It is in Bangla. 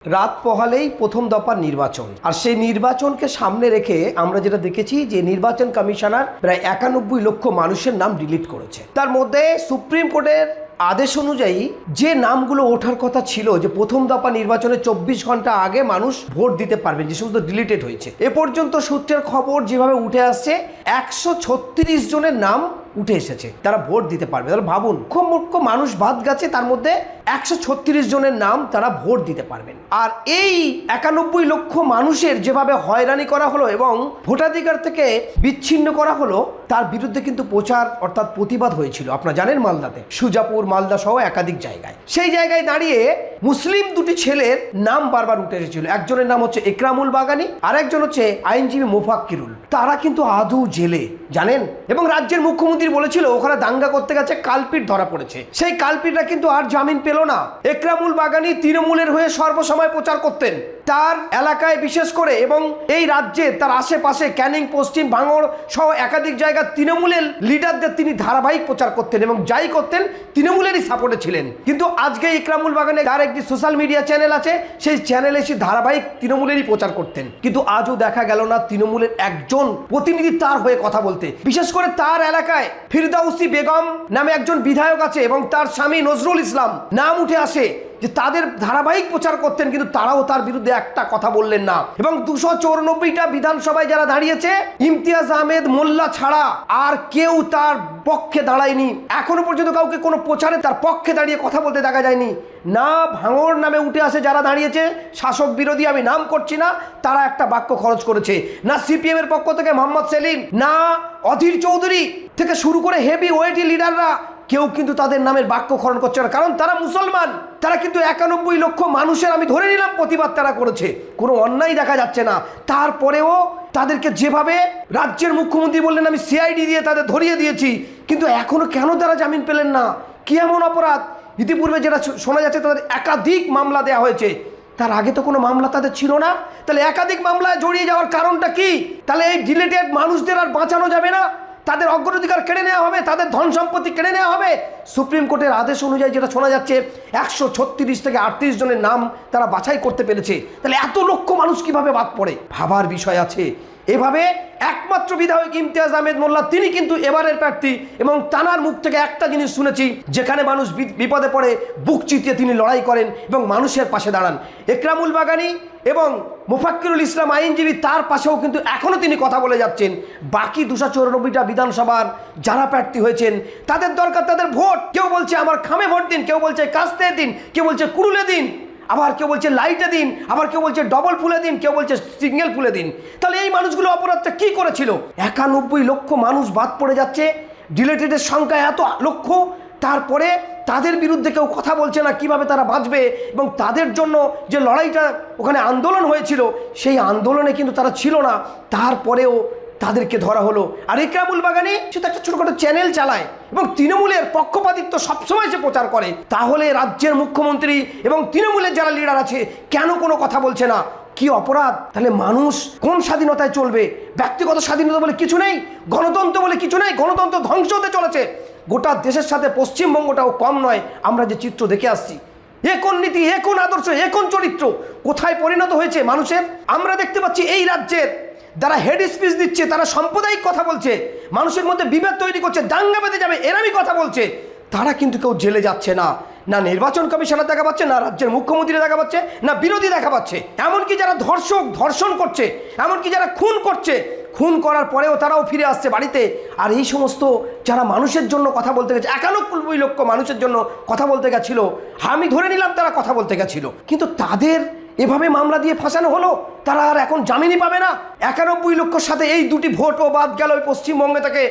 রাত পোহালেই প্রথম দফার নির্বাচন, আর সেই নির্বাচনকে সামনে রেখে আমরা যেটা দেখেছি যে নির্বাচন কমিশনার প্রায় 91 লক্ষ মানুষের নাম ডিলিট করেছে। তার মধ্যে সুপ্রিম কোর্টের আদেশ অনুযায়ী যে নামগুলো ওঠার কথা ছিল, যে প্রথম দফা নির্বাচনে 24 ঘন্টা আগে মানুষ ভোট দিতে পারবেন, যে সমস্ত ডিলিটেড হয়েছে, এ পর্যন্ত সূত্রের খবর যেভাবে উঠে আসছে 136 জনের নাম উঠে এসেছে, তারা ভোট দিতে পারবে। তাহলে ভাবুন, লক্ষ মানুষ বাদ গেছে, তার মধ্যে 136 জনের নাম তারা ভোট দিতে পারবেন। আর এই 91 লক্ষ মানুষের যেভাবে হয়রানি করা হলো এবং ভোটাধিকার থেকে বিচ্ছিন্ন করা হলো, তার বিরুদ্ধে কিন্তু প্রচার অর্থাৎ প্রতিবাদ হয়েছিল। আপনারা জানেন, মালদাতে, সুজাপুর, মালদা সহ একাধিক জায়গায়। সেই জায়গায় দাঁড়িয়ে মুসলিম দুটি ছেলের নাম বারবার উঠে এসেছিল। একজনের নাম হচ্ছে একরামুল বাগানি, আর একজন হচ্ছে আইনজীবী মোফাক্কিরুল। তারা কিন্তু আদৌ জেলে, জানেন। এবং রাজ্যের মুখ্যমন্ত্রী বলেছিল ওখানে দাঙ্গা করতে গেছে, কালপিট ধরা পড়েছে। সেই কালপিটরা কিন্তু আর জামিন পেল না। একরামুল বাগানি তৃণমূলের হয়ে সর্বসময় প্রচার করতেন। তার এলাকায় বিশেষ করে এবং এই রাজ্যে তার আশেপাশে ক্যানিং, পশ্চিম ভাঙড় সহ একাধিক জায়গা তৃণমূলের লিডারদের তিনি ধারাবাহিক প্রচার করতেন এবং যাই করতেন তৃণমূলেরই সাপোর্টে ছিলেন। কিন্তু আজকে একরামুল বাগানে তার একটি সোশ্যাল মিডিয়া চ্যানেল আছে, সেই চ্যানেলে এসে ধারাবাহিক তৃণমূলেরই প্রচার করতেন। কিন্তু আজও দেখা গেল না তৃণমূলের একজন প্রতিনিধি তার হয়ে কথা বলতে। বিশেষ করে তার এলাকায় ফিরদাউসি বেগম নামে একজন বিধায়ক আছে এবং তার স্বামী নজরুল ইসলাম নাম উঠে আসে, যে তাদের ধারাবাহিক প্রচার করতেন, কিন্তু তারাও তার বিরুদ্ধে একটা কথা বললেন না। এবং 294টা বিধানসভায় যারা দাঁড়িয়েছে, ইমতিয়াজ আহমেদ মোল্লা ছাড়া আর কেউ তার পক্ষে দাঁড়ায়নি। এখনো পর্যন্ত কাউকে কোনো প্রচারে তার পক্ষে দাঁড়িয়ে কথা বলতে দেখা যায়নি। না ভাঙড় নামে উঠে আসে যারা দাঁড়িয়েছে শাসক বিরোধী, আমি নাম করছি না, তারা একটা বাক্য খরচ করেছে। না সিপিএম এর পক্ষ থেকে মোহাম্মদ সেলিম, না অধীর চৌধুরী থেকে শুরু করে হেভি ওয়েটি লিডাররা, কেউ কিন্তু তাদের নামের বাক্য খরণ করছে না, কারণ তারা মুসলমান। তারা কিন্তু 91 লক্ষ মানুষের, আমি ধরে নিলাম, প্রতিবাদ তারা করেছে, কোনো অন্যায় দেখা যাচ্ছে না। তারপরেও তাদেরকে যেভাবে রাজ্যের মুখ্যমন্ত্রী বললেন আমি সিআইডি দিয়ে তাদের ধরিয়ে দিয়েছি, কিন্তু এখনো কেন তারা জামিন পেলেন না? কি এমন অপরাধ? ইতিপূর্বে যেটা শোনা যাচ্ছে তাদের একাধিক মামলা দেওয়া হয়েছে, তার আগে তো কোনো মামলা তাদের ছিল না। তাহলে একাধিক মামলায় জড়িয়ে যাওয়ার কারণটা কি? তাহলে এই ডিলেটেড মানুষদের আর বাঁচানো যাবে না? তাদের অগ্রাধিকার কেড়ে নেওয়া হবে, তাদের ধন সম্পত্তি কেড়ে নেওয়া হবে। সুপ্রিম কোর্টের আদেশ অনুযায়ী যেটা শোনা যাচ্ছে 136 থেকে 38 জনের নাম তারা বাছাই করতে পেরেছে। তাহলে এত লক্ষ মানুষ কিভাবে বাদ পড়ে? ভাবার বিষয় আছে। এভাবে একমাত্র বিধায়ক ইমতিয়াজ আহমেদ মোল্লা, তিনি কিন্তু এবারের প্রার্থী, এবং তানার মুখ থেকে একটা জিনিস শুনেছি, যেখানে মানুষ বিপদে পড়ে বুক চিতিয়ে তিনি লড়াই করেন এবং মানুষের পাশে দাঁড়ান। একরামুল বাগানি এবং মোফাক্কিরুল ইসলাম আইনজীবী, তার পাশেও কিন্তু এখনও তিনি কথা বলে যাচ্ছেন। বাকি 294টা বিধানসভার যারা প্রার্থী হয়েছেন, তাদের দরকার তাদের ভোট। কেউ বলছে আমার খামে ভোট দিন, কেউ বলছে কাস্তে দিন, কেউ বলছে কুড়ুলে দিন, আবার কেউ বলছে লাইটে দিন, আবার কেউ বলছে ডবল ফুলে দিন, কেউ বলছে সিঙ্গেল ফুলে দিন। তাহলে এই মানুষগুলো অপরাধটা কি করেছিল? 91 লক্ষ মানুষ বাদ পড়ে যাচ্ছে, ডিলেটেডের সংখ্যা এত লক্ষ, তারপরে তাদের বিরুদ্ধে কেউ কথা বলছে না কিভাবে তারা বাঁচবে। এবং তাদের জন্য যে লড়াইটা ওখানে আন্দোলন হয়েছিল, সেই আন্দোলনে কিন্তু তারা ছিল না, তারপরেও তাদেরকে ধরা হলো। আর একরামুল বাগানি সে তো একটা ছোটখাটো চ্যানেল চালায় এবং তৃণমূলের পক্ষপাতিত্ব সবসময় সে প্রচার করে। তাহলে রাজ্যের মুখ্যমন্ত্রী এবং তৃণমূলের যারা লিডার আছে কেন কোনো কথা বলছে না? কি অপরাধ? তাহলে মানুষ কোন স্বাধীনতায় চলবে? ব্যক্তিগত স্বাধীনতা বলে কিছু নেই, গণতন্ত্র বলে কিছু নেই। গণতন্ত্র ধ্বংস হতে চলেছে। গোটা দেশের সাথে পশ্চিমবঙ্গটাও কম নয়। আমরা যে চিত্র দেখে আসছি, এ কোন নীতি, এ কোন আদর্শ, এ কোন চরিত্র, কোথায় পরিণত হয়েছে মানুষের? আমরা দেখতে পাচ্ছি এই রাজ্যের যারা হেড স্পিচ দিচ্ছে, তারা সাম্প্রদায়িক কথা বলছে, মানুষের মধ্যে বিভেদ তৈরি করছে, দাঙ্গা বেঁধে যাবে এরামই কথা বলছে, তারা কিন্তু কেউ জেলে যাচ্ছে না। না নির্বাচন কমিশনার দেখা পাচ্ছে, না রাজ্যের মুখ্যমন্ত্রী দেখা পাচ্ছে, না বিরোধী দেখা পাচ্ছে। এমনকি যারা ধর্ষণ করছে, এমনকি যারা খুন করছে, খুন করার পরেও তারাও ফিরে আসছে বাড়িতে। আর এই সমস্ত যারা মানুষের জন্য কথা বলতে গেছে, 91 লক্ষ মানুষের জন্য কথা বলতে গেছিল, আমি ধরে নিলাম তারা কথা বলতে গেছিল, কিন্তু তাদের এভাবে মামলা দিয়ে ফাঁসানো হলো, তারা আর এখন জামিনই পাবে না। 91 লক্ষর সাথে এই দুটি ভোটও বাদ গেল ওই পশ্চিমবঙ্গে থেকে।